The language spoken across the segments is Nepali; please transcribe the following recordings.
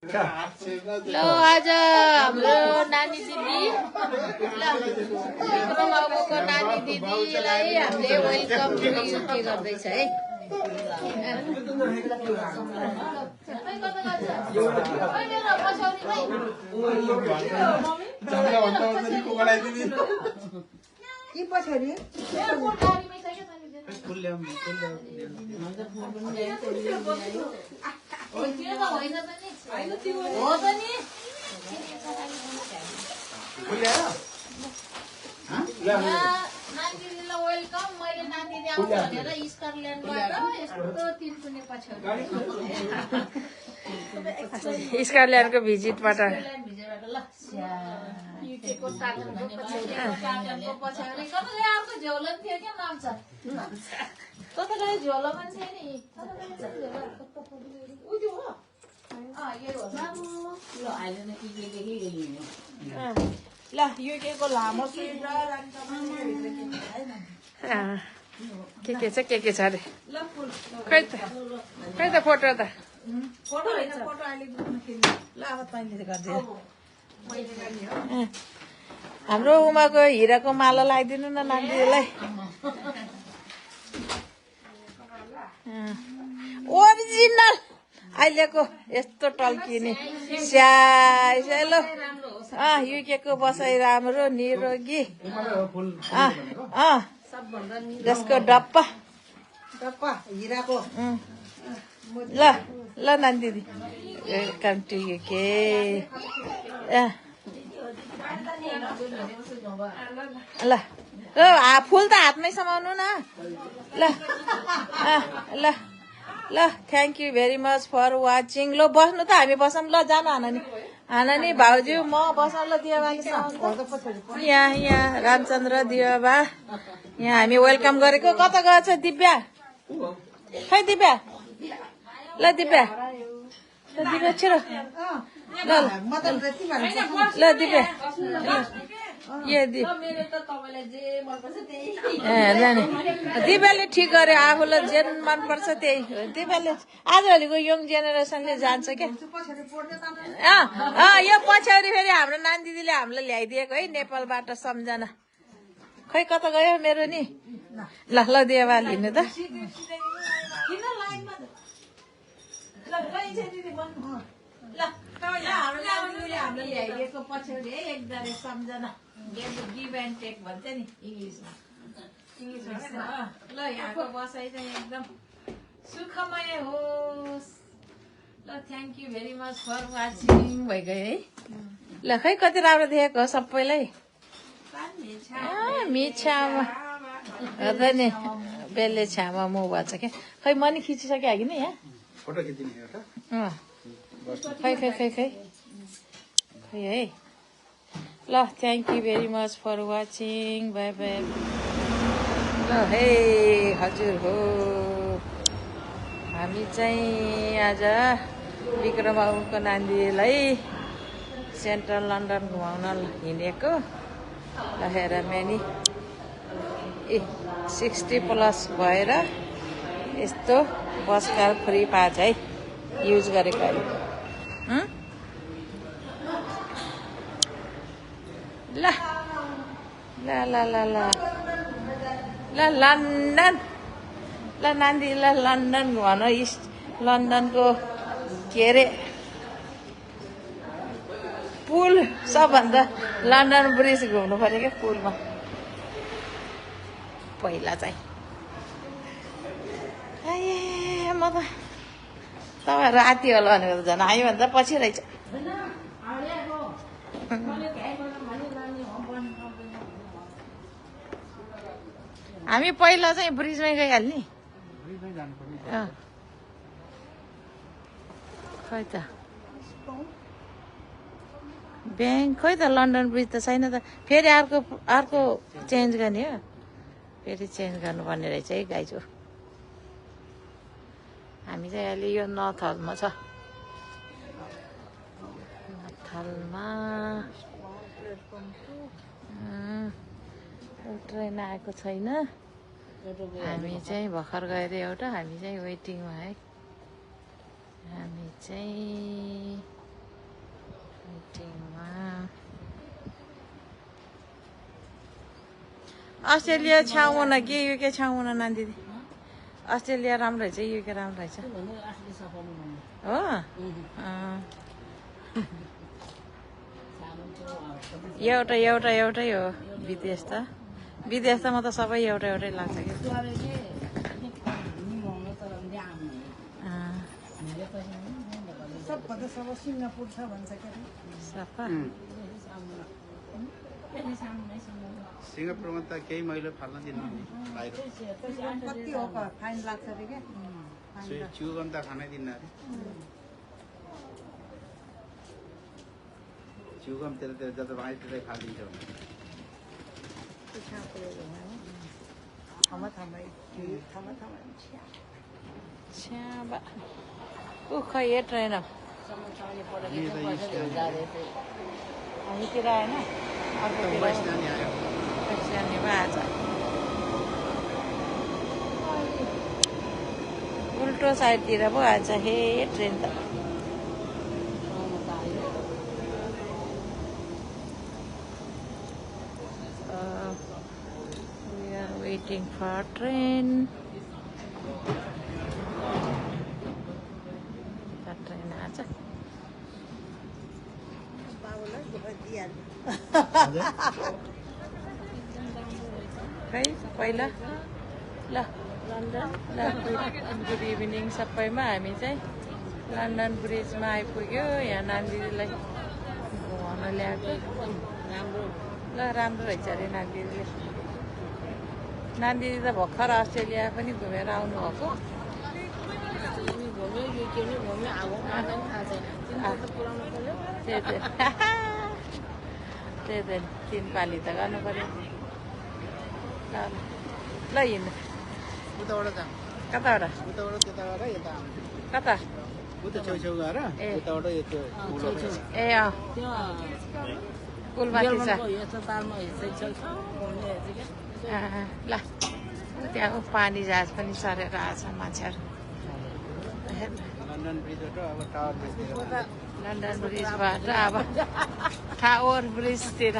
ल आज हाम्रो नानी दिदी विक्रम बाबुको नानी दिदीलाई हामीले वेलकम टु युके गर्दैछ है। वेलकम मैले नानी आउँछ भनेर स्कटल्यान्डबाट यस्तो तिनकुने पछ्याउरी स्कटल्यान्डको भिजिटबाट ल युकेको टाटनको पछ्याउरी कतै अर्को झोलन थियो क्या नाम्छ कतै झोलोमा थियो नि ल युकेको लामो के छ अरे खै त फोटो त फोटो होइन फोटो अहिले ल अब तैँले गरिदियो हाम्रो उमाको हिराको माला लगाइदिनु न नानीलाई। ओरिजिनल अहिलेको यस्तो टल्किने स्यालो युकेको बसाइ राम्रो निरोगी जसको डप्पा हिराको ल ल नानी दिदी वेलकम टु युके। ल फुल त हातमै समाउनु न ल ल ल thank you very much for watching. ल बस्नु त हामी बसौँ ल जानु हाना नि भाउजू म बसौँ ल दिवाबाले यहाँ रामचन्द्र दिवाबा यहाँ हामी वेलकम गरेको। कता गएछ दिव्या खै दिव्या ल दिव्या छिरो ल दिव्या दिव्याले ठिक गर्यो आफूलाई जेन मनपर्छ त्यही दिव्याले आजभोलिको यङ जेनेरेसनले जान्छ क्या। यो पछ्याउरी फेरि हाम्रो नानी दिदीले हामीलाई ल्याइदिएको है नेपालबाट सम्झना। खै कता गयो मेरो नि ल ल देवा लिनु त हामीले ल्याइदिएको पछ्याउरी है एकजना सम्झना गिभ एन्ड टेक भन्छ नि इङ्ग्लिसमा ल यहाँको बसाइ चाहिँ एकदम सुखमय होस्। ल thank you very much for watching भइगयो है। ल खै कति राम्रो देखेको हो सबैलाई मिछामा हेर्दा नि बेलले छ्यामा म भन्छ क्या। खै म नि खिचिसक्यो कि नि यहाँ खै खै खै खै खै है। ल thank you very much for watching bye bye. ल हे हजुर हो हामी चाहिँ आज विक्रम बाबुको नानीलाई सेन्ट्रल लन्डन घुमाउन हिँडेको। ल हेर मेनी 60+ भएर यस्तो बस कार फ्री पाछ है युज गरेको अहिले। ल ल ल ल ल ल लन्डन ल नानीलाई लन्डन घुमाउन लन्डनको के अरे पुल सबभन्दा लन्डन ब्रिज घुम्नु पर्यो क्या पुलमा पहिला चाहिँ। ए म त तपाईँहरू आती होला भनेको त झन् हामीभन्दा पछि रहेछ। हामी पहिला चाहिँ ब्रिजमै गइहाल्ने खै त ब्याङ्क खै त लन्डन ब्रिज त छैन त फेरि अर्को चेन्ज गर्ने हो फेरि चेन्ज गर्नुपर्ने रहेछ है गाइजो। हामी चाहिँ अहिले यो नर्थ हलमा छ नर्थ हलमा ट्रेन आएको छैन हामी चाहिँ भर्खर गएर एउटा हामी चाहिँ वेटिङमा है हामी चाहिँ अस्ट्रेलिया छ्याउन कि युके छ्याउन नानी दिदी अस्ट्रेलिया राम्रो रहेछ युके राम्रो रहेछ हो एउटै हो विदेश त म त सबै एउटै लाग्छ कि सबभन्दा सब सिङ्गापुर छ भन्छ के अरे सफा सिङ्गापुरमा त केही महिला फाल्न दिनु बाहिर कति हो फाइन लाग्छ अरे क्या च्युगम त खानै दिन्न अरे च्युगम त्यता जता भाइ त्यतै फालिदिन्छ छ्याबा खै यो ट्रेन हामीतिर आएन अर्कोतिर आज उल्टो साइडतिर पो आज हे ट्रेन त we are waiting for train. Train आज खै पहिला ल गुड इभिनिङ सबैमा हामी चाहिँ लन्डन ब्रिजमा आइपुग्यो यहाँ नानी दिदीलाई घुमाउन ल्याएको ल राम्रो रहेछ अरे नानी दिदीले नानी दिदी त भर्खर अस्ट्रेलिया पनि घुमेर आउनुभएको त्यही त 3 पाली त गर्नु पर्यो ल हिँड्नु उताबाट जाउँ कताबाट कता उता छेउछेउ गएर उताबाट यो त्यो ए पुलमाथि छ ल त्यहाँको पानी जहाज पनि सरेर आएछ मान्छेहरू लन्डन ब्रिजबाट अब टावर ब्रिजतिर लन्डन ब्रिजबाट अब टावर ब्रिजतिर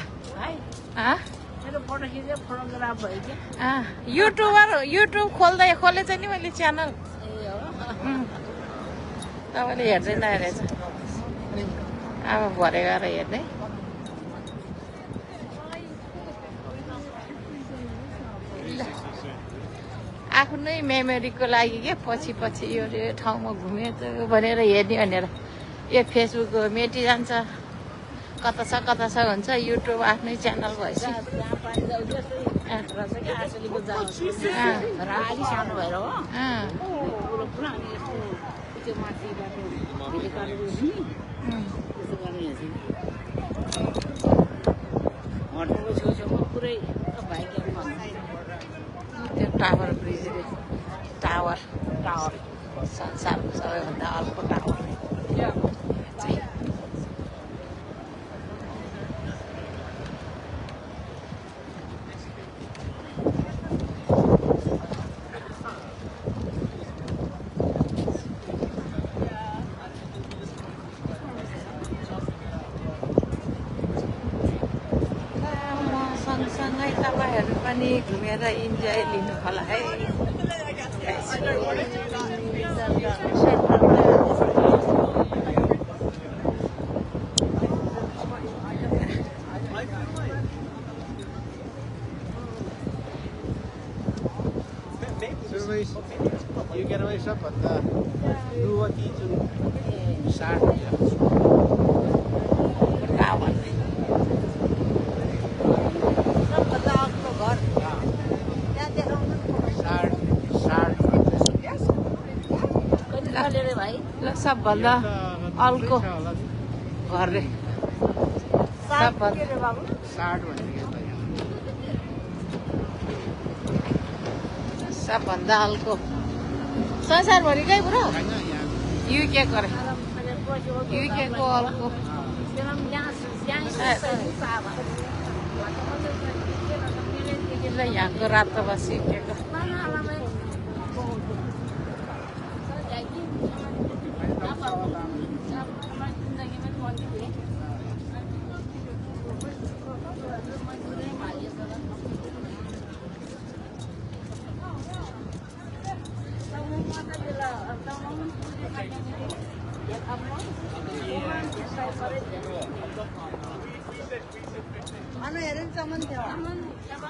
युट्युब खोलेछ नि मैले च्यानल तपाईँले हेर्दै नहेरेछ अब भरे गएर हेर्दै आफ्नै मेमोरीको लागि के पछि यो ठाउँमा घुमे त भनेर हेर्ने भनेर यो फेसबुक मेटिजान्छ कता छ हुन्छ युट्युब आफ्नै च्यानल भएपछि त्यो टावर ब्रिज टावर संसारको सबैभन्दा अर्को टावर सँगसँगै तपाईँहरू पनि घुमेर इन्जोय लिनु होला है युकेमा सबभन्दा युवती जुन साड सबभन्दा अल्को घर रे सबभन्दा अल्को संसारभरिकै पुरा युके को अल्को यहाँको रातो बस युकेको खानु हेऱ्यो नि चमन थियो यता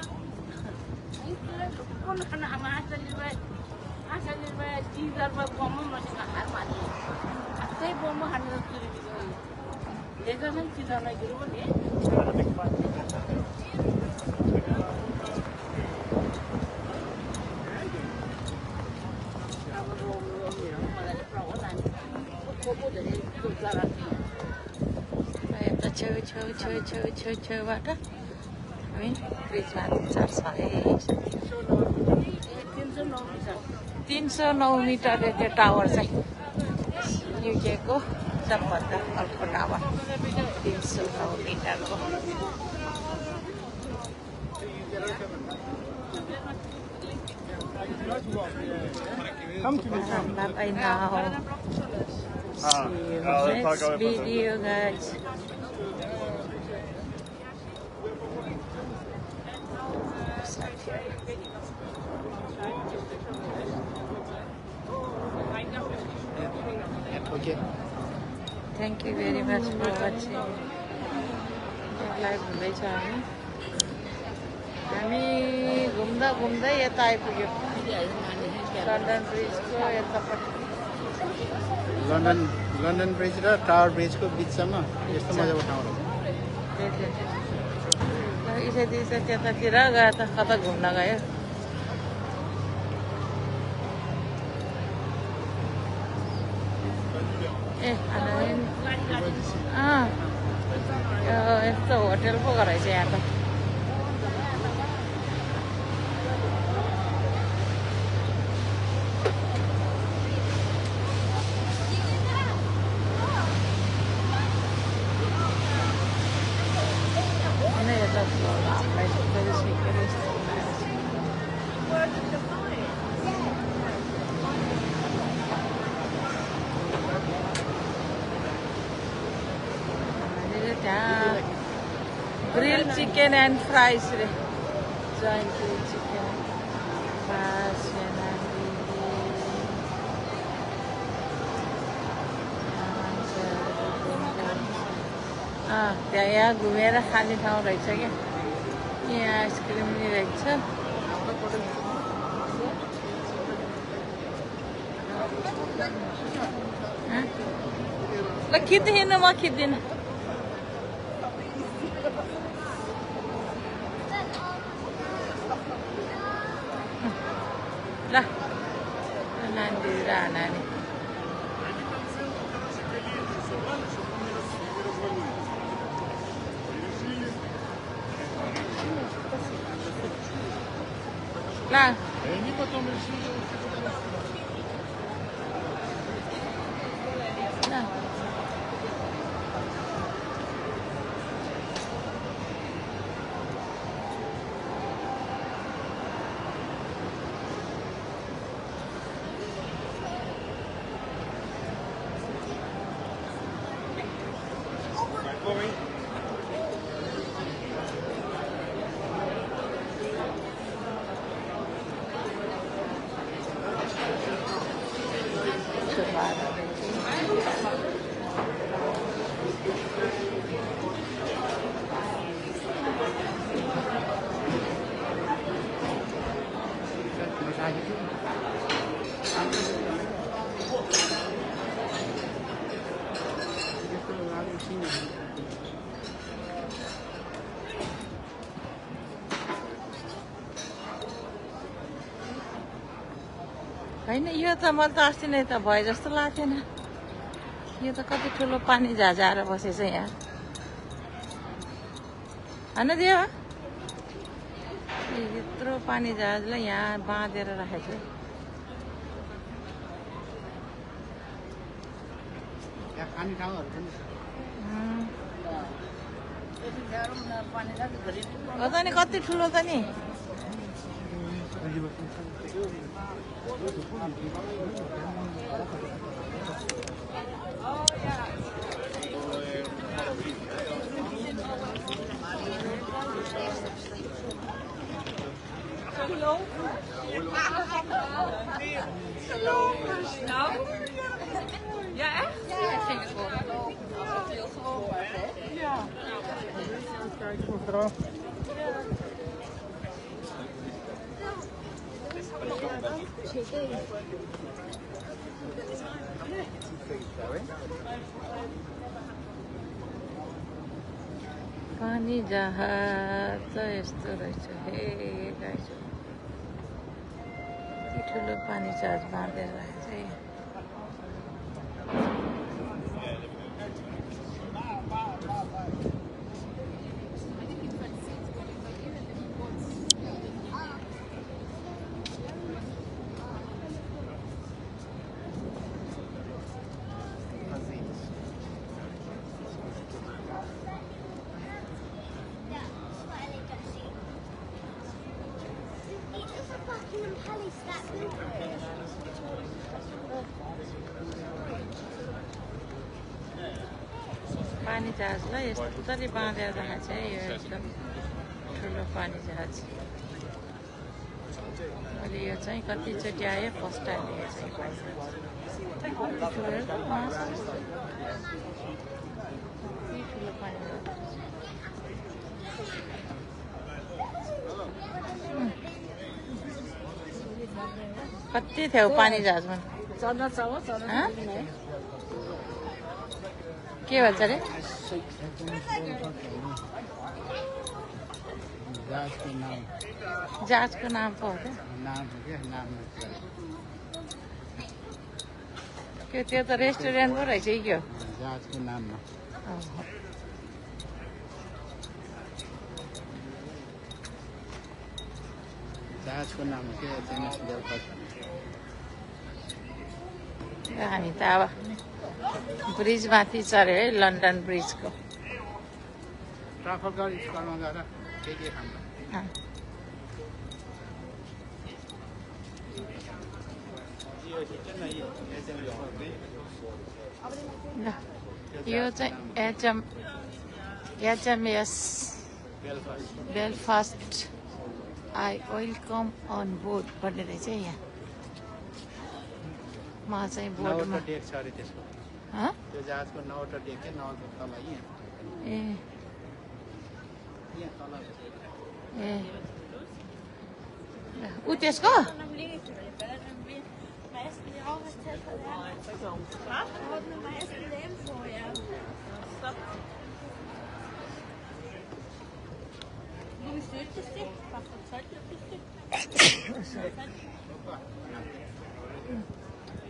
छेउछेउबाट हामी ब्रिजमा चढ्छ है 309 मिटर त्यो टावर चाहिँ युकेको सबभन्दा अर्को टावर 309 मिटरको Bye now. See you next video, guys. Okay. Thank you very much for watching. Live हुँदैछ हामी घुम्दा घुम्दै यता आइपुग्यो लन्डन ब्रिजको यतापट्टि लन्डन ब्रिज र टावर ब्रिजको बिचसम्म यस्तो मजाको ठाउँ हो इसै त्यतातिर गयो त कता घुम्न गयो ए यस्तो होटेल पो रहेछ यहाँ त Grilled chicken and fries. Joint grilled chicken. त्यहाँ यहाँ घुमेर खाने ठाउँ रहेछ क्या यहाँ आइसक्रिम पनि रहेछ ल खिच्दिनँ म खिच्दिनँ ल नानी र नानी ल होइन यो त मैले त अस्ति नै त भए जस्तो लाग्थेन यो त कति ठुलो पानी झाझाएर बसेछ यहाँ होइन दियो यत्रो पानी जहाजलाई यहाँ बाँधेर राखेको हो त नि कति ठुलो त नि Hello. पानी जहाज चाहिँ यस्तो रहेछ हे गाइस ठुलो पानी जहाज बाँधेर रहेछ है पानी जहाजलाई यस्तरी बाँधेर राखेको छ है यो एकदम ठुलो पानी जहाज अहिले यो चाहिँ कतिचोटि आयो फर्स्ट टाइम यो चाहिँ ठुलो पानी जहाज कति थियो पानी जहाजमा के भन्छ अरे जहाजको नाम पो हो क्या त्यो त रेस्टुरेन्ट पो रहेछ कि के हो जहाजको नाममा जहाजको नाम के हामी त अब ब्रिजमाथि चढ्यो है लन्डन ब्रिजको ट्राफल्गर स्क्वायरमा गएर के खान्छ यो चाहिँ HMS Belfast I welcome on board भन्ने रहेछ यहाँ म चाहिँ बोर्डमा डेक छ अरे त्यसको त्यो जहाजको 9वटा डेक के 9वटा तल यहाँ ए यहाँ तल ए ऊ त्यसको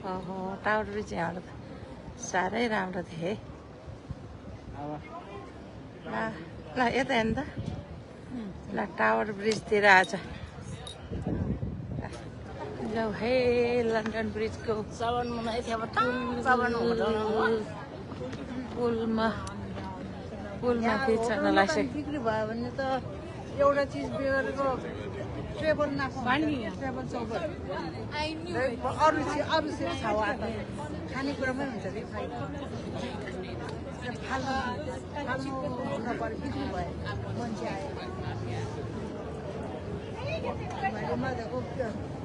ओहो टावर ब्रिज यहाँबाट साह्रै राम्रो थियो है ल यता हेर्नु त ल टावर ब्रिजतिर आज जाऊ है लन्डन ब्रिजको पुलमाथि चढ्न लाग्छ बिक्री भयो भने त एउटा चिज बिगरेको टेबल नाख्नु टेबल चौबर अरू चाहिँ छ खानेकुरामै हुन्छ कि फाल्नु नपऱ्यो बिक्री भयो मान्छे आयो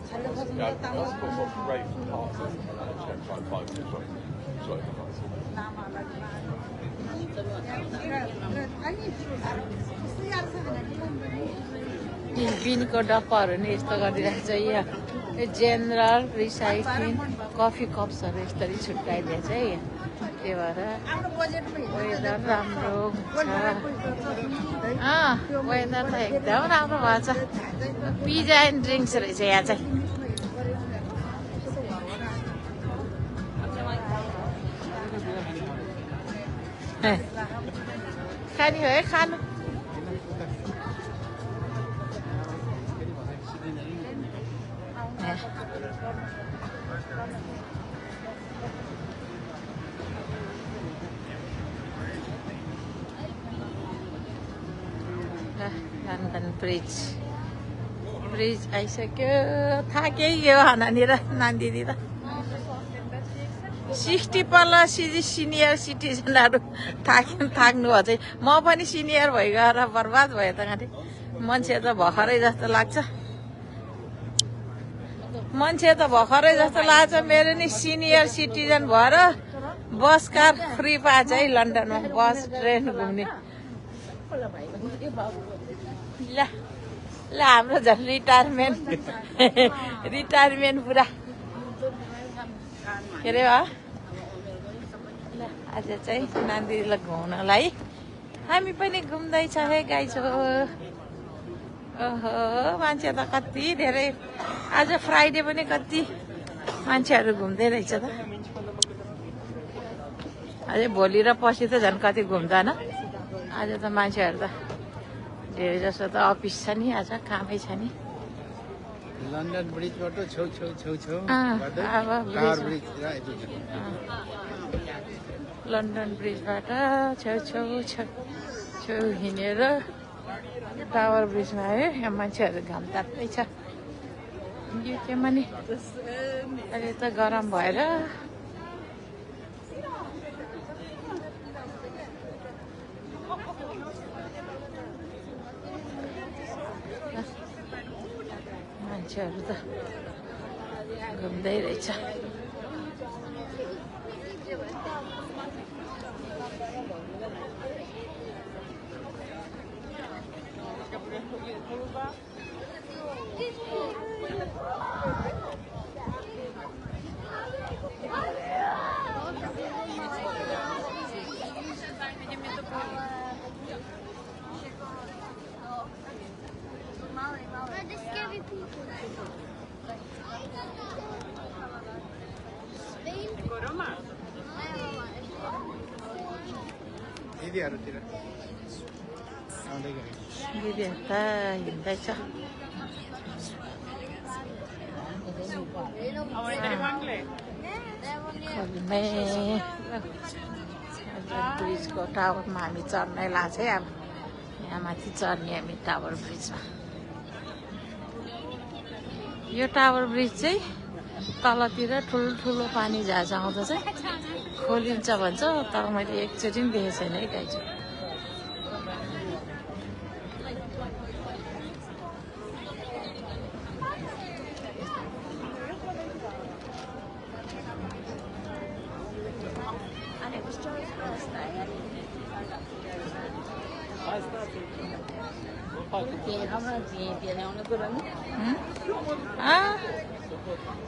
छल्ले बस्नु बिनको डब्बाहरू नि यस्तो गरिरहेको छ यहाँ जेनरल रिसाइक्लिङ कफी कप्सहरू यस्तरी छुट्याइदिएछ है यहाँ त्यही भएर वेदर राम्रो छ वेदर त एकदम राम्रो भएको छ पिज्जा एन्ड ड्रिङ्क्स रहेछ यहाँ चाहिँ खाने हो है खानु लन्डन ब्रिज आइसक्यो थाकै गयो नानीर नानी त 60 प्लस सिनियर सिटिजनहरू थाक्नु भयो चाहिँ म पनि सिनियर भइगएर बर्बाद भयो त गाडी मान्छे त भर्खरै जस्तो लाग्छ मेरो नि सिनियर सिटिजन भएर बस कार फ्री पाएछ है लन्डनमा बस ट्रेन घुम्ने ल ल हाम्रो झन् रिटायरमेन्ट पुरा के अरे हो ल आज चाहिँ नानीलाई घुमाउनलाई हामी पनि घुम्दैछ हे गाई छो ओहो मान्छे त कति धेरै आज फ्राइडे पनि कति मान्छेहरू घुम्दै रहेछ त अझै भोलि र पर्सि त झन् कति घुम्दैन आज त मान्छेहरू त धेरै जसो त अफिस छ नि आज कामै छ नि लन्डन ब्रिजबाट छेउ लन्डन ब्रिजबाट छेउ हिँडेर टावर ब्रिजमा आयो यहाँ मान्छेहरू घाम ताप्दै छ यो केमा नि अहिले त गरम भएर मान्छेहरू त घुम्दै रहेछ दिदीहरूतिर दिदीहरू त हिँड्दैछ ब्रिजको टावरमा हामी चढ्नै लाग्छ है अब यहाँ माथि चढ्ने हामी टावर ब्रिजमा यो टावर ब्रिज चाहिँ तलतिर ठुल्ठुलो पानी जहाज आउँदा चाहिँ खोलिन्छ भन्छ तर मैले एकचोटि पनि देखेको छैन है गाइजु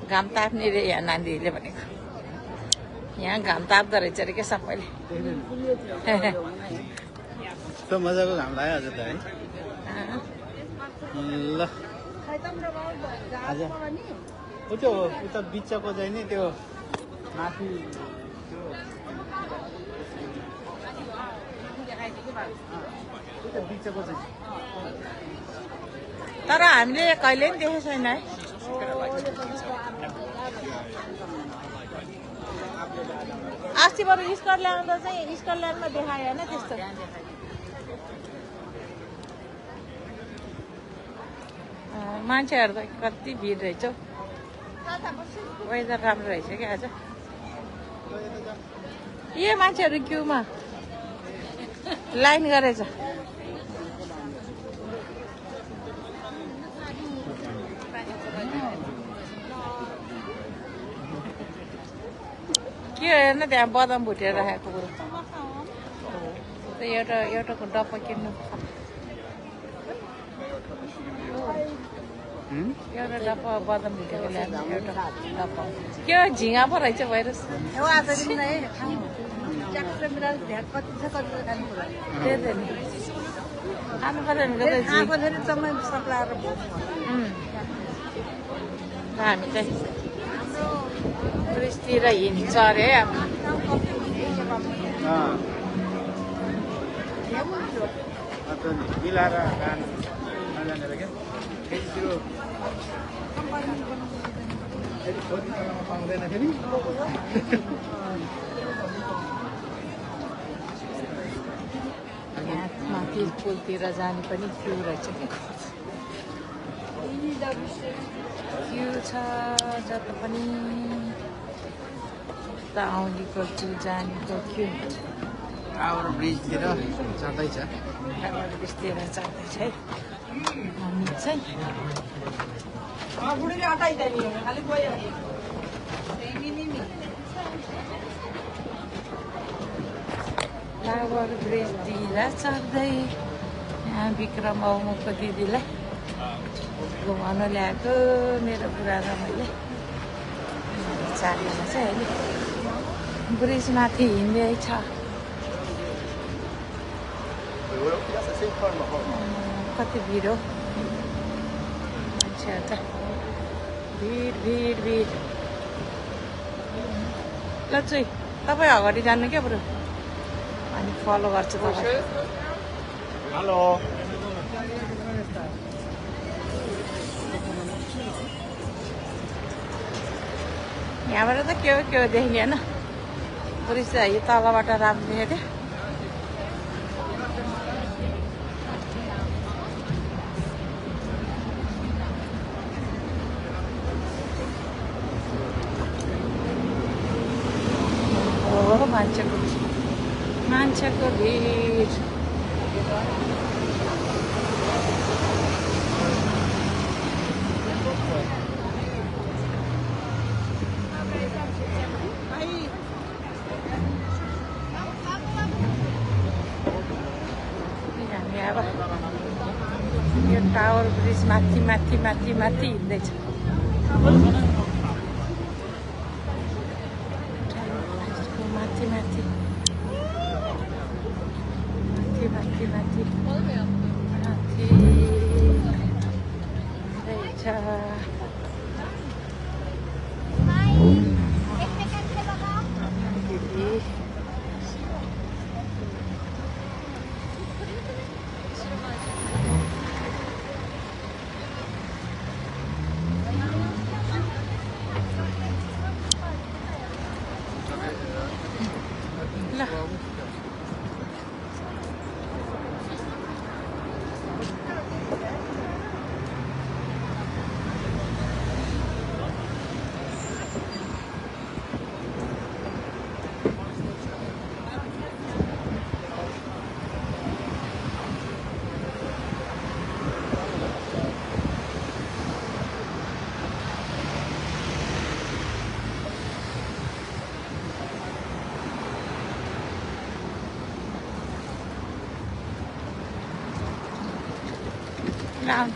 घाम ताप्ने रे यहाँ नानीहरूले भनेको यहाँ घाम ताप्दो रहेछ अरे क्या सबैले मजाको घाम लाग्यो आज त है ल आज त्यो उता बिचको चाहिँ नि त्यो माथि बिचको चाहिँ तर हामीले कहिले पनि देखेको छैन है अस्ति बरु स्कटल्यान्डमा चाहिँ स्कटल्यान्डमा देखायो होइन त्यस्तो मान्छेहरू त कति भिड रहेछ हौ वेदर राम्रो रहेछ क्या आज यो मान्छेहरू क्युमा लाइन गरेछ के हेर्न त्यहाँ बदाम भुटेर राखेको कुरो एउटाको डब्बा किन्नु एउटा डब्बा बदाम भुटेको ल्याएर एउटा डब्बा के हो झिँगा पो रहेछ भाइरस खानु हामी चाहिँ ब्रिजतिर हिँड्छ अरे अब मिलाएर नजानेर क्या पाउँदैन फेरि माथि पुलतिर जाने पनि क्यु रहेछ क्यु छ जता पनि आउनेको क्यु जानेको क्यु टावर ब्रिजतिर चढ्दैछ टावर ब्रिजतिर चढ्दैछ है हामी चाहिँ टावर ब्रिजतिर चढ्दै यहाँ विक्रम औमुको दिदीलाई घुमाउन ल्याएको मेरो बुढा र मैले 4 जना चाहिँ अहिले ब्रिजमाथि हिँड्दैछ कति भिड हो मान्छेहरू त भिड भिड भिड ल चाहिँ तपाईँ अगाडि जानु क्या बरु अनि फलो गर्छु तपाईँ हेलो यहाँबाट त के हो देखिएन ब्रिज चाहिँ यो तलबाट राम्रो हेऱ्यो मान्छेको भिड हामी अब यो टावर ब्रिज माथि माथि माथि माथि हिँड्दैछ माथि माथि माथि माथि माथि रहेछ Down.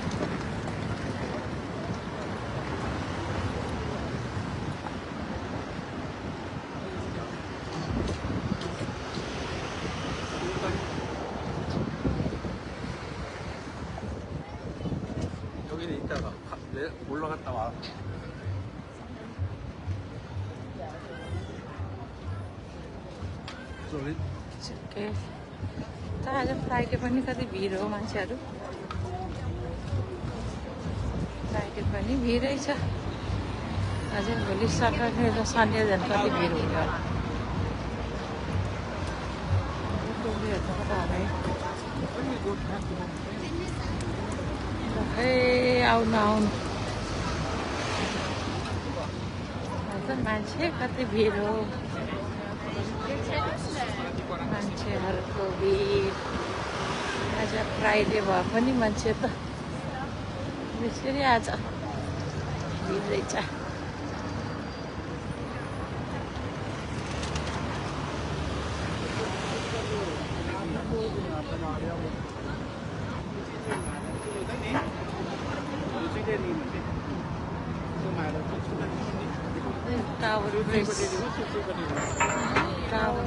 여기는 이따가 올라갔다 와. ओके त आज फ्राइडे पनि कति भिड हो मान्छेहरू फ्राइडे पनि भिडै छ अझै भोलि सटरडे र सन्डे झन् कति भिड हुन्छ होला आउनु आउनु मान्छे कति भिड हो मान्छेहरूको भिड आज फ्राइडे भए पनि मान्छे त यसरी आज भिड रहेछ टावर ब्रिज टावर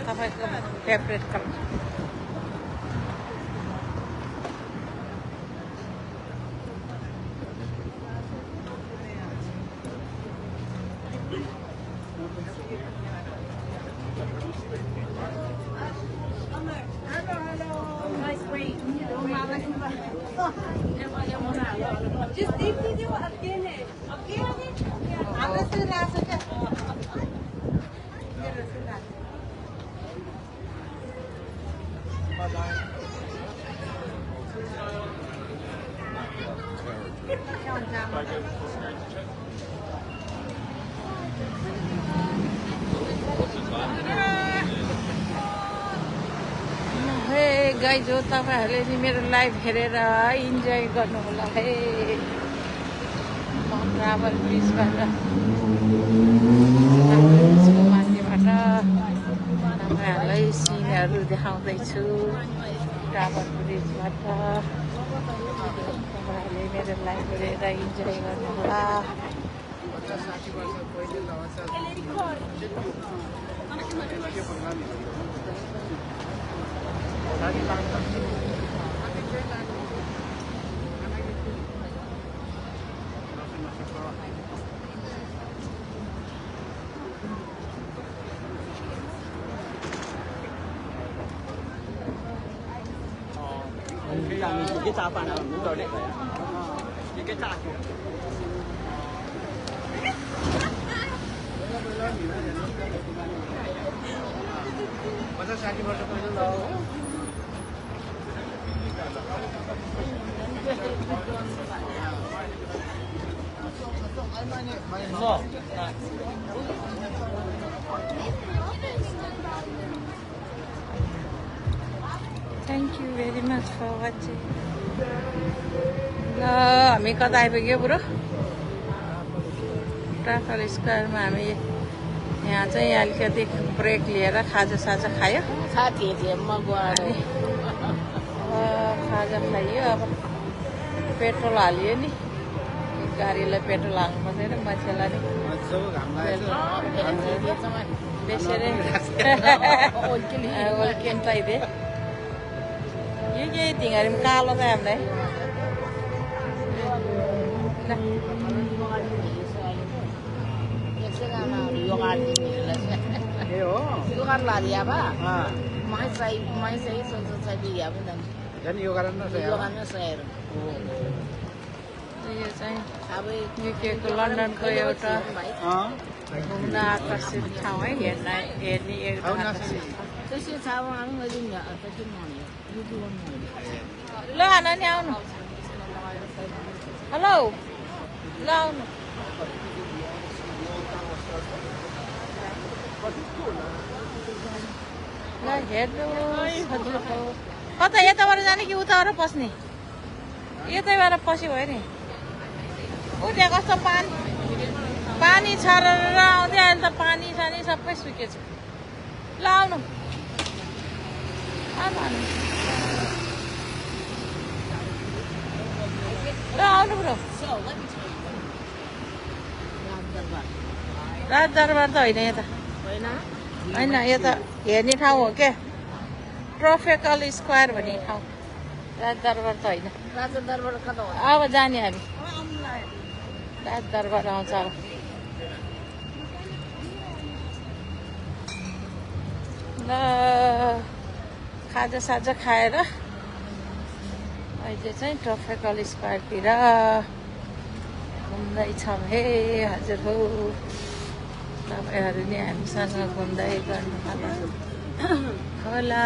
तपाईँको फेभरेट कलर गाइज हो तपाईँहरूले नि मेरो लाइभ हेरेर इन्जोय गर्नुहोला है। म ट्राभल ब्रिजबाट माथिबाट तपाईँहरूलाई सिनहरू देखाउँदैछु। ट्राभल ब्रिजबाट तपाईँहरूले मेरो लाइभ हेरेर इन्जोय गर्नुहोला। cái trà phản là muốn rồi đấy cái trà Thank you very much for watching. ल हामी कता आइपुग्यो बुढो? ट्राफल स्क्वायरमा हामी यहाँ चाहिँ अलिकति ब्रेक लिएर खाजा खायो। खाजा खाइयो। अब पेट्रोल हालियो नि, गाडीलाई पेट्रोल हाल्नु पर्दैन, मान्छेलाई नि बेसरी ओल्किन्छ। यो के ढिँगारीमा कालो छ हामीलाई। यो चाहिँ युकेको लन्डनको एउटा घुम्न आकर्षित ठाउँ है। हेर्ने एकदम आकर्षित। ल नानी आउनु। हेलो ल आउनु। ल हेर्नु कता यताबाट जाने कि उताबाट पस्ने? यतैबाट पस्यो भयो नि। ऊ त्यहाँ कस्तो पानी छ र आउँदै अहिले त पानी सानी सबै सुकेछ। ल आउनु ल आउनु ब्रो। राजदरबार त होइन यता, होइन यो त हेर्ने ठाउँ हो क्या, ट्रफिकल स्क्वायर भन्ने ठाउँ। राजदरबार त होइन। अब जाने हामी राजदरबार आउँछ अब। ल खाजा खाएर अहिले चाहिँ ट्रफिकल स्क्वायरतिर घुम्दैछौँ हे हजुर हो। तपाईँहरू नि हामीसँग घुम्दै गर्नु होला।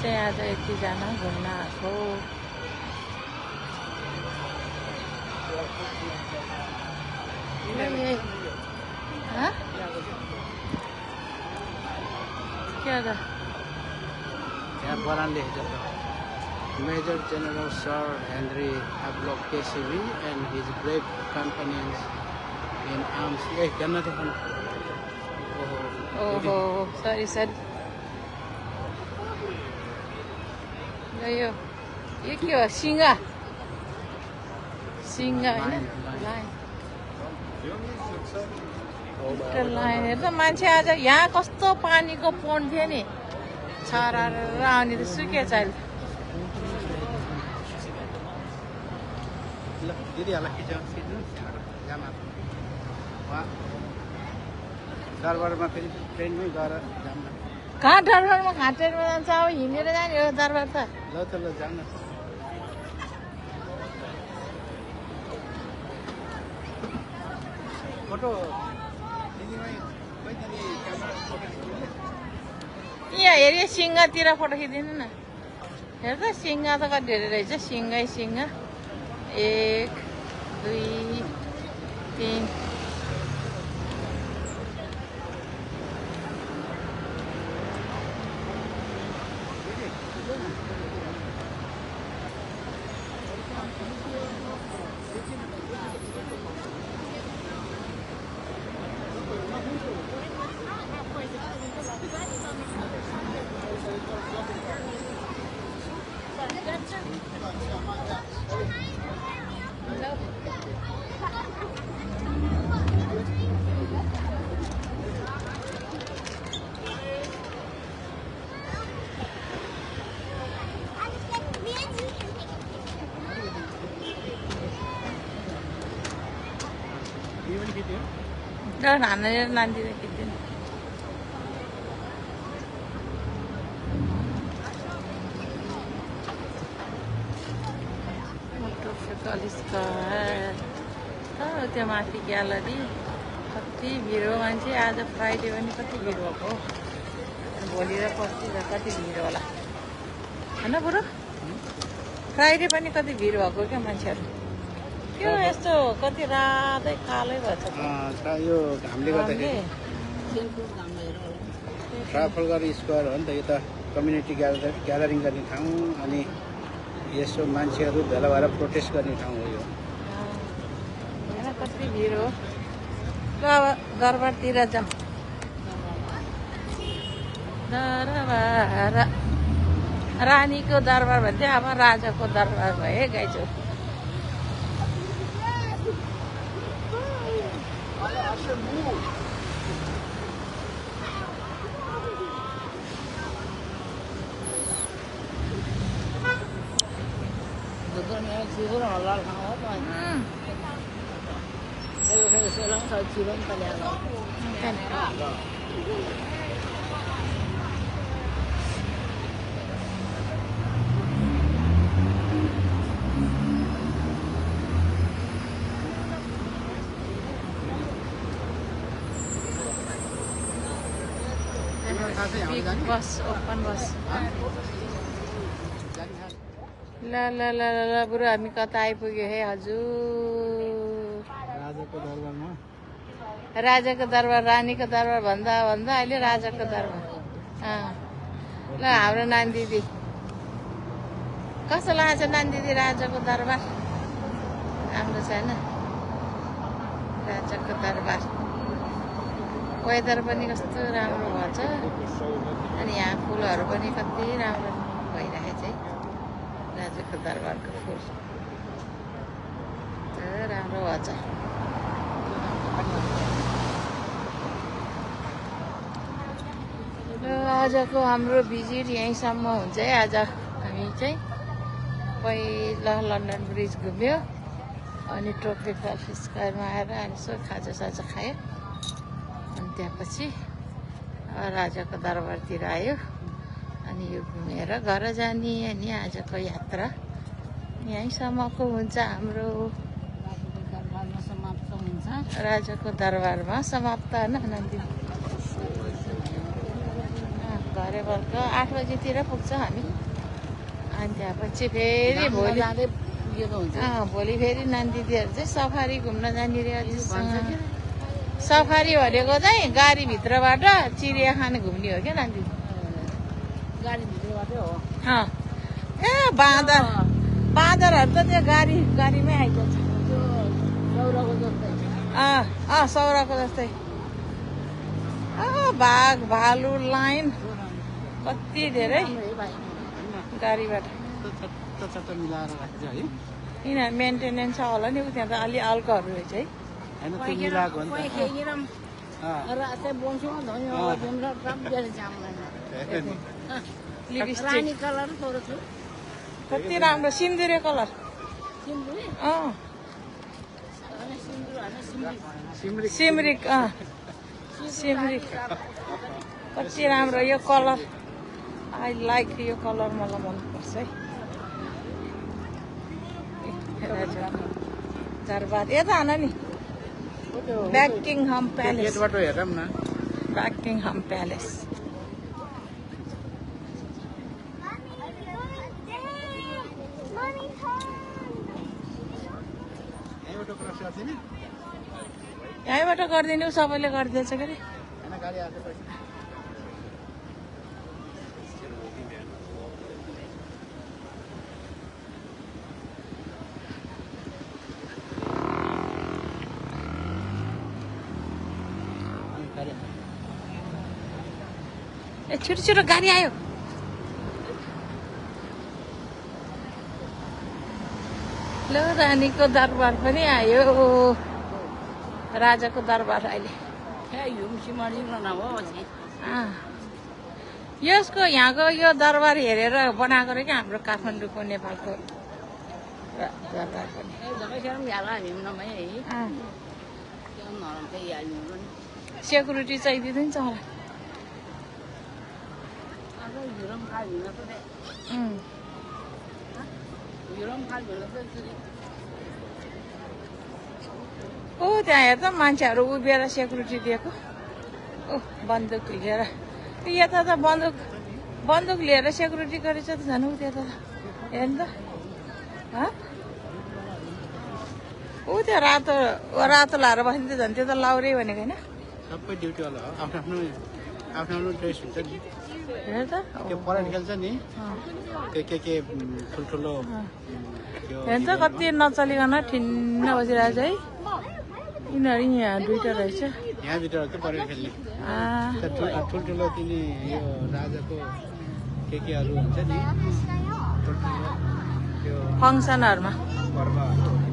चाहिँ आज यतिजना घुम्न आएको। यहाँ बरान लेखेको छ Major General Sir Henry Havelock KCV and his brave companions in arms. ए गर्न देखाउनु। ओहो सरी यो के हो? सिंगा होइन लाइन हेर्दा मान्छे आज यहाँ कस्तो पानीको पोन्ड थियो नि, छर आउने त सुकेछ अहिले। दरबारमा फेरि ट्रेनमै गएर जाऊँ न। कहाँ दरबारमा कहाँ ट्रेनमा जान्छ अब हिँडेर जाने हो दरबार त ल त ल जाऊँ न। फोटो दिदीमै खोइ दिदी क्यामेरा फोटो खिच्नु। यहाँ हेऱ्यो सिंहतिर फोटो खिचिदिनु न हेर त सिंह त कति धेरै रहेछ सिंहै सिंह 1 2 3 यो पनि खिच्यो। ल हानेर नान्दिँदै खिच्दिनु त्यो माथि ग्यालरी कति भिड हो मान्छे आज फ्राइडे पनि कति भिड भएको भोलि र पर्सि र कति भिड होला होइन बुढो फ्राइडे पनि कति भिड भएको क्या मान्छेहरू त्यो यस्तो कति रातै कालै भएछ यो घामले गर्दाखेरि ट्राफल्गर स्क्वायर हो नि त यो त कम्युनिटी ग्यादरिङ गर्ने ठाउँ अनि यसो मान्छेहरू भेला भएर प्रोटेस्ट गर्ने ठाउँ हो यो। होइन कति भिड हो ल अब दरबारतिर जाउँ दरबार रानीको दरबार भन्थ्यो अब राजाको दरबार भयो गाइजो बिग बस ओपन बस ल ल ल ल बुढो हामी कता आइपुग्यो है हजुर राजाको दरबारमा राजाको दरबार रानीको दरबार भन्दा भन्दा अहिले राजाको दरबार ल हाम्रो नानी दिदी कस्तो लागेको छ नानी दिदी राजाको दरबार राम्रो छैन राजाको दरबार वेदर पनि कस्तो राम्रो भएछ अनि यहाँ फुलहरू पनि कति राम्रो भइरहेछ है राजाको दरबारको फुल राम्रो भएछ आजको हाम्रो भिजिट यहीँसम्म हुन्छ है आज हामी चाहिँ पहिला लन्डन ब्रिज घुम्यो अनि ट्रफिकल स्क्वायरमा आएर यसो खाजासाजा खायो अनि त्यसपछि राजाको दरबारतिर आयो अनि यो घुमेर घर जाने अनि आजको यात्रा यहीँसम्मको हुन्छ हाम्रो दरबारमा समाप्त हुन्छ राजाको दरबारमा समाप्त होइन नन्दी घरे बेलुका 8 बजीतिर पुग्छ हामी अनि त्यसपछि फेरि भोलि भोलि फेरि नानीदिदीहरू चाहिँ सफारी घुम्न जाने रे सफारी भनेको चाहिँ गाडीभित्रबाट चिडियाखाना घुम्ने हो क्या नानी गाडीभित्रबाटै हो ए बाँदरहरू त त्यो गाडीमै आइजान्छ सौराको जस्तै सौराको जस्तै बाघ भालु लाइन कति धेरै गाडीबाट मिलाएर राखेको छ है यिनीहरू मेन्टेनेन्स छ होला नि त्यहाँ त अलि हल्काहरू रहेछ है होइन त्यो मिलाएको हो नि लिपस्टिक रानी कलर थोरै छु कति राम्रो सिन्दुरे कलर सिन्दुरी अँ सिन्दुर सिमरिक सिमरिक कति राम्रो यो कलर आई लाइक यो कलर मलाई मनपर्छ है दरबार यता आन नि बकिङहम प्यालेस गेटबाट हेरौँ न बकिङहम प्यालेस यहीँबाट गरिदिनु सबैले गरिदिएछ के अरे ए छिटो छिटो गाडी आयो ल रानीको दरबार पनि आयो राजाको दरबार अहिले यसको यहाँको यो दरबार हेरेर बनाएको रहेछ हाम्रो काठमाडौँको नेपालको दरबार पनि सेक्युरिटी चाहिँदिँदै छ मलाई ओ त्यहाँ हेर्दा मान्छेहरू उभिएर सेक्युरिटी दिएको ओ बन्दुक लिएर यता त बन्दुक लिएर सेक्युरिटी गरेछ त झन् उ त्यता त हेर्नु त ऊ त्यो रातो लाएर बस्ने त झन् त्यो त लाउरे भनेको होइन सबै ड्युटीवाला हो आफ्नो आफ्नो ड्रेस हुन्छ नि हेर त त्यो परेड खेल्छ नि के ठुल्ठुलो हेर्छ कति नचलिकन ठिन्न बसिरहेछ है यिनीहरू यहाँ दुइटा रहेछ यहाँभित्र के परेड खेल्ने ठुल्ठुलो तिनी यो राजाको केहरू हुन्छ नि ठुल्ठुलो त्यो फङ्सनहरूमा पर्वहरू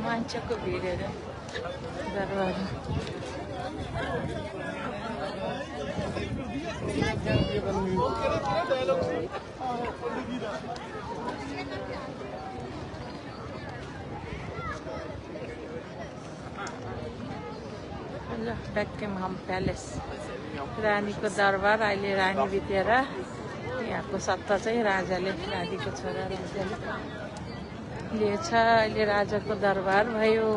मान्छेको भिड हेर दरबार बकिङहम प्यालेस रानीको दरबार अहिले रानी बितेर यहाँको सत्ता चाहिँ राजाले रानीको छोरा राजाले लिएछ अहिले राजाको दरबार भयो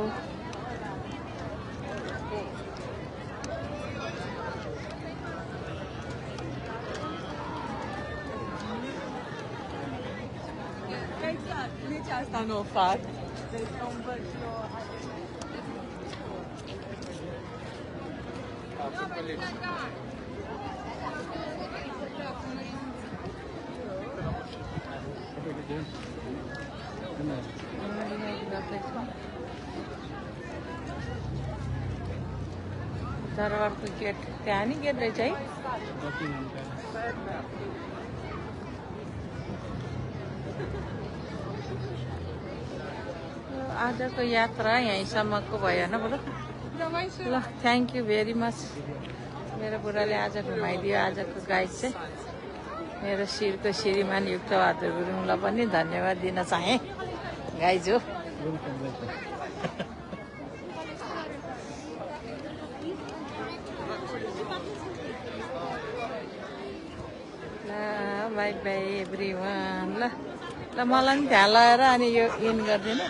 दरबारको गेट त्यहाँ नि गेट रहेछ है आजको यात्रा यहीँसम्मको भयो होइन बोलो ल थ्याङ्क यू भेरी मच मेरो बुढाले आज घुमाइदियो आजको गाइड चाहिँ मेरो शिरको श्रीमान युक्तबहादुर गुरुङलाई पनि धन्यवाद दिन चाहेँ गाइज हो बाई बाई एभ्रिवान ल मलाई पनि त्यहाँ लगाएर अनि यो इन गरिदिनु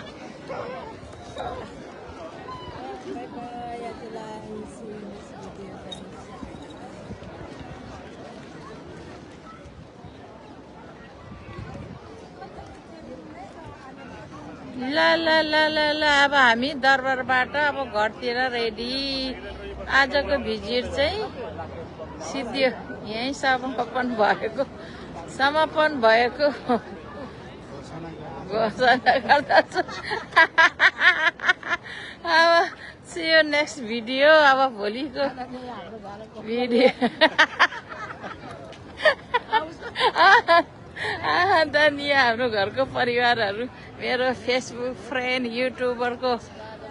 ल ल ल ल ल अब हामी दरबारबाट अब घरतिर रेडी आजको भिजिट चाहिँ सिद्धियो यहीँ समापन भएको घोषणा गर्दछु अब see you next video अब भोलिको भिडियो धन्यवाद हाम्रो घरको परिवारहरू मेरो फेसबुक फ्रेन्ड युट्युबरको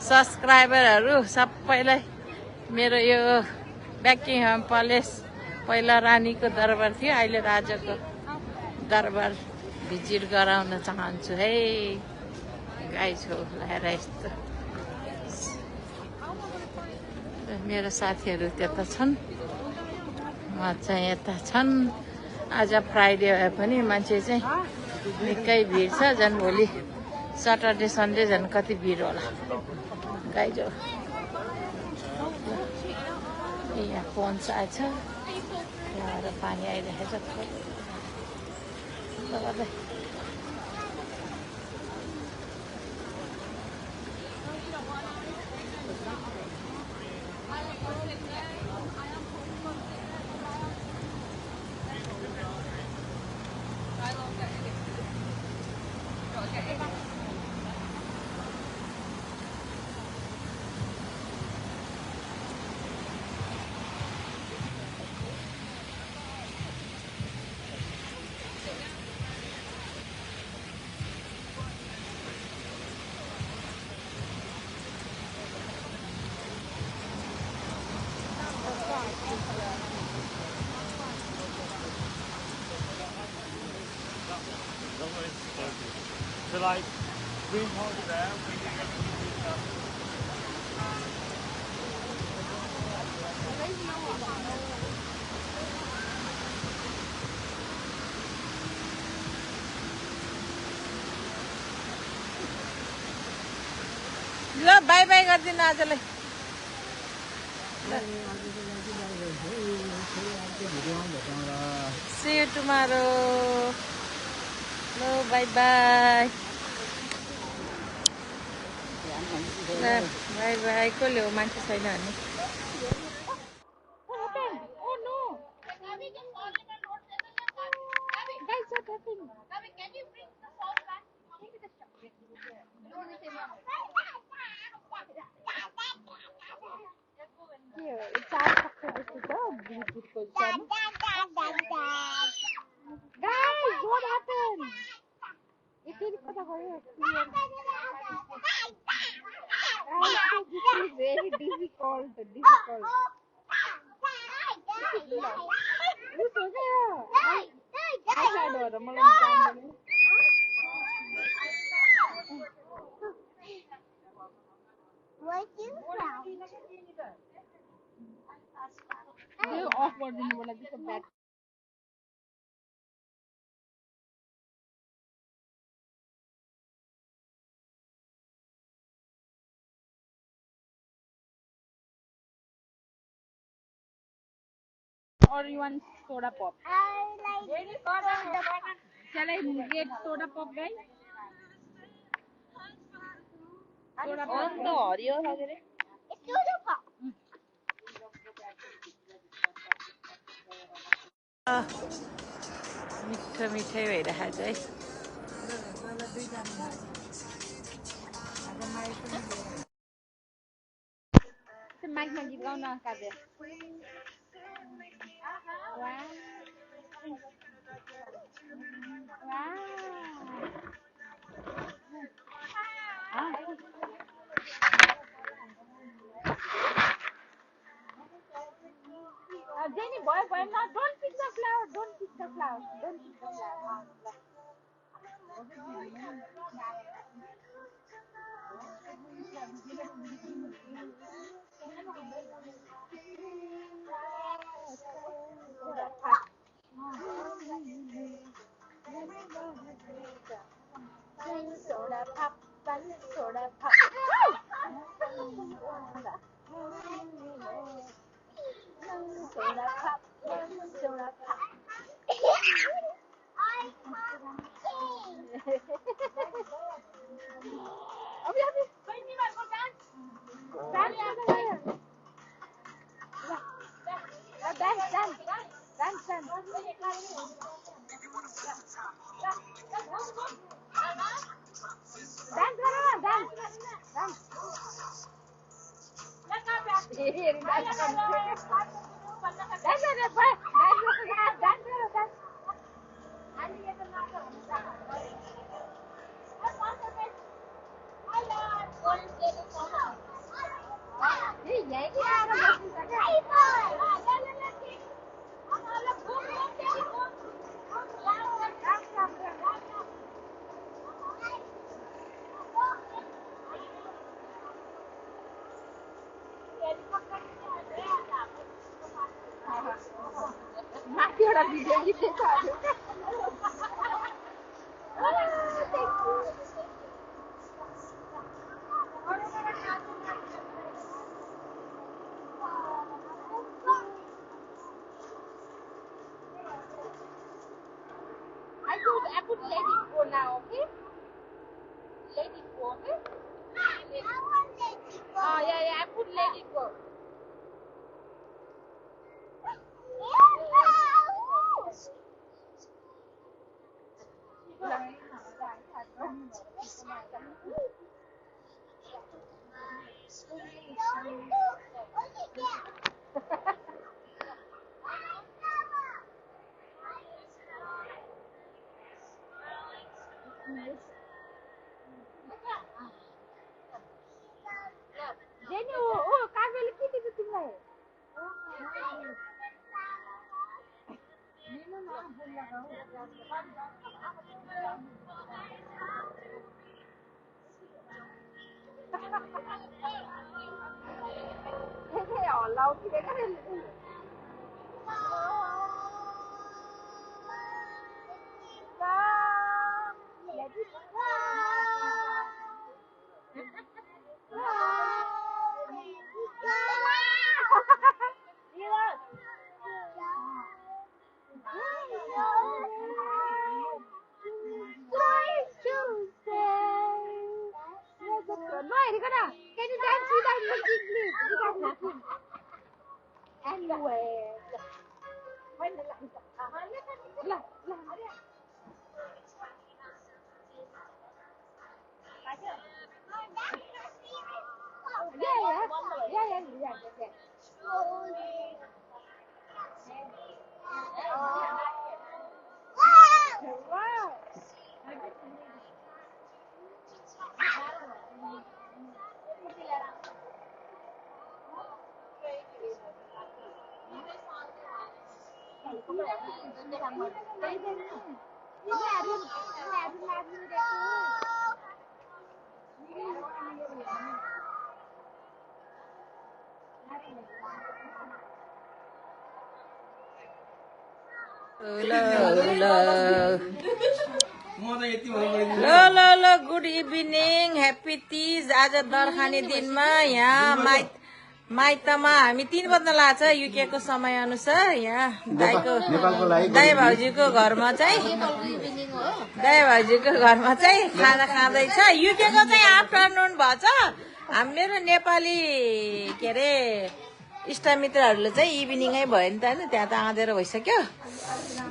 सब्सक्राइबरहरू सबैलाई मेरो यो बकिङहम प्यालेस पहिला रानीको दरबार थियो, अहिले राजाको दरबार भिजिट गराउन चाहन्छु है। गाई छोराएर यस्तो मेरो साथीहरू त्यता छन्, म चाहिँ यता छन्। आज फ्राइडे भए पनि मान्छे चाहिँ निकै भिड छ। झन् भोलि सटरडे सन्डे झन् कति भिड होला। गाई जो यहाँ पन्च आएछ, यहाँबाट पानी आइरहेछ थोरै। So like, green part of there, we can get ल बाई बाई गरिदिनु आजलाई। See you tomorrow. ल बाई बाई। ल बाई बाई। कसले हो मान्छे छैन भने? Guys, what happened? It is very difficult. Off or you want soda pop? I like soda pop. Shall I get soda pop, guys? Soda pop. It's soda pop. मिठो मिठै भइरहेछ है। माइकमा गीत गाउन काव्य। Jenny, boy, now don't pick the flower. Don't pick the flower. Soda pop, soda pop. Soda pop, soda pop. एउटा भिडियो लिँदैछ I could let it go now, okay? Let it go, okay? Yeah, I could let it go. Jenny, कागजले के दिन्छ तिमीलाई? हल्ला उठिरहेको Can you dance without music, please? Anyway. ल गुड इभिनिङ ह्याप्पी तीज आज दरखाने दिनमा यहाँ माइतमा हामी 3 बज्न लाग्छ युके को समय अनुसार यहाँ दाई भाउजूको घरमा चाहिँ खाना खाँदैछ युके को चाहिँ आफ्टरनुन भएछ मेरो नेपाली के अरे इष्टमित्रहरूले चाहिँ इभिनिङै भयो नि त होइन त्यहाँ त आँधेर भइसक्यो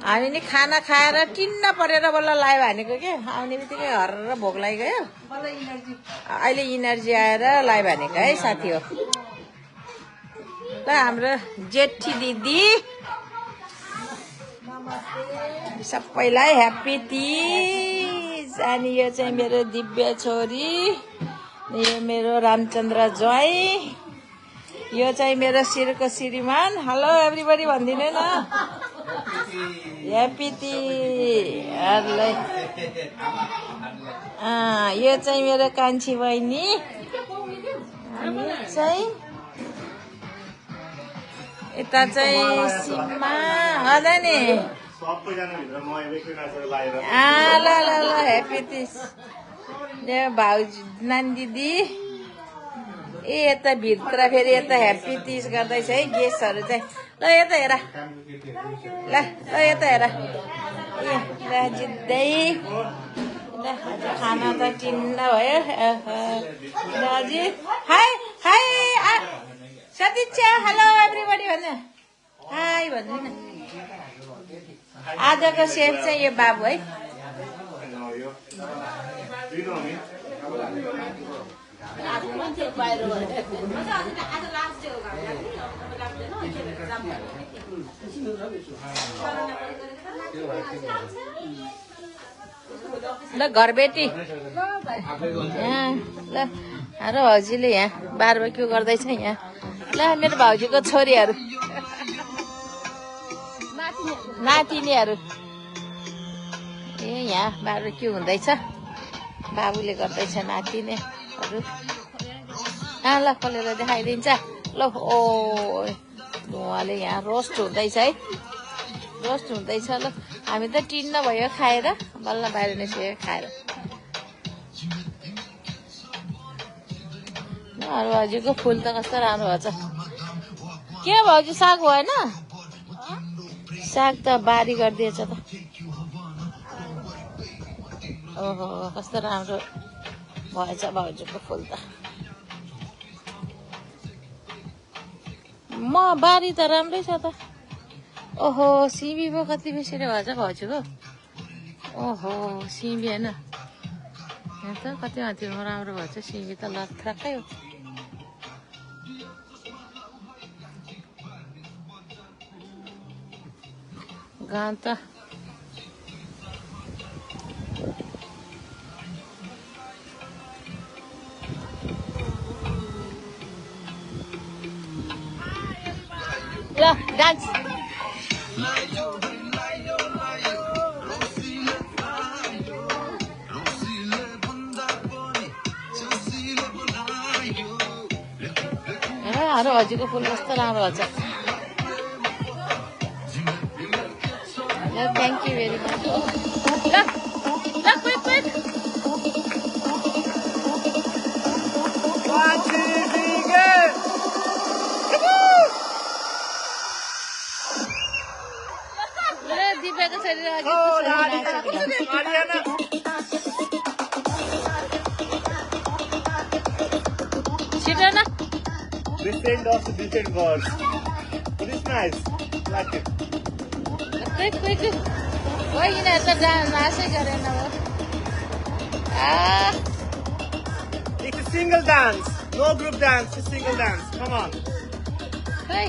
हामी नि खाना खाएर टिन्न परेर बल्ल लायो भनेको के आउने बित्तिकै हर भोक लागिगयो अहिले इनर्जी आएर लायो भनेको है साथी हो ल हाम्रो जेठी दिदी सबैलाई ह्याप्पी तीज अनि यो चाहिँ मेरो दिव्य छोरी यो मेरो रामचन्द्र ज्वाइँ यो चाहिँ मेरो शिरको श्रीमान हेलो एभ्रीबडी भनिदिनु न ह्याप्पी तीजलाई यो चाहिँ मेरो कान्छी बहिनी चाहिँ यता चाहिँ सीमा हजुर नि ल ह्याप्पी तीज यो भाउजू नानी दिदी ए यता भित्र फेरि यता ह्याप्पी तीज गर्दैछ है गेस्टहरू चाहिँ ल यता हेर ल यता हेर ए ल जित्दै ल खाना त टिन्न भयो दाजु हाई हाई सतीक्षा हेलो एभ्रीबडी भन्नु हाई भन्नु न आजको सेफ चाहिँ यो बाबु है ल घरबेटी ल र भाउजूले यहाँ बारबेक्यू गर्दैछ यहाँ ल मेरो भाउजूको छोरीहरू नातिनीहरू ए यहाँ बारबेक्यू हुँदैछ बाबुले गर्दैछ नातिनीहरू ल खोलेर देखाइदिन्छ ल ओ उहाँले यहाँ रोस्ट हुँदैछ है रोस्ट हुँदैछ ल हामी त टिन्न भयो खाएर बल्ल बाहिर निस्केर खाएर भाउजूको फुल त कस्तो राम्रो भएछ के भाउजू साग भएन साग त बारी गरिदिएछ त ओहो कस्तो राम्रो भएछ भाउजूको फुल त म बारी त राम्रै छ त ओहो सिमी पो कति बेसी भएछ भाउजूको ओहो सिमी होइन यहाँ त कति माथि राम्रो भएछ सिमी त लथ्राकै हो गाउँ त ल डान्स अरू हजुरको फुल कस्तो राम्रो भएछ थ्याङ्क यू भेरी मच ल क्विक क्विक दिव्याको शरीर छिटो न Different also different words. It is nice. Like it. Quick quick हो यिनीहरू त नाचै गरेन हो It's a single dance. No group dance, it's single dance. Come on. खै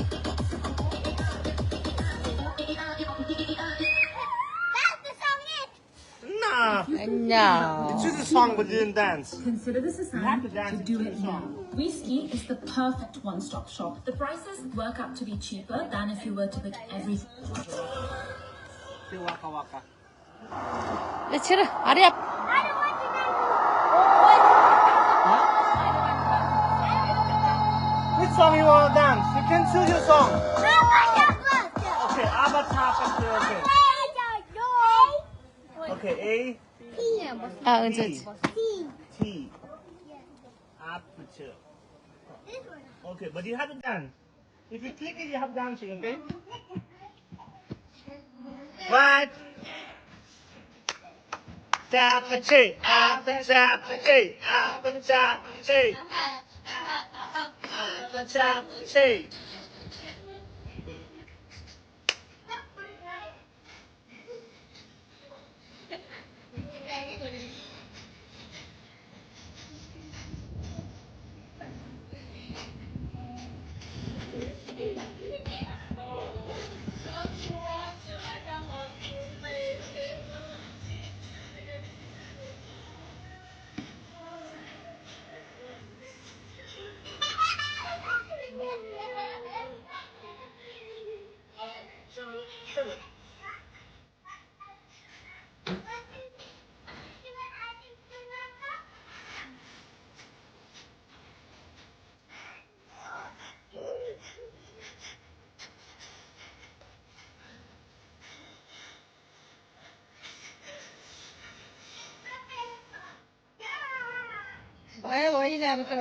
Nah. No. It's just a song but you didn't dance. Consider this a sign have to dance to do to it the now. song. Whiskey is the perfect one-stop shop. The prices work out to be cheaper than if you were to pick everything. Waka waka. Let's hit it. Hurry up. Which song you want to dance? You can choose your song. Okay, Abba Tapa. Okay. Okay, A. हुन्छ T. Aperture. Okay, but you have to dance. If you click it, you have dancing, okay? What? Aperture. Aperture. Aperture. Aperture. भयो यिनीहरू त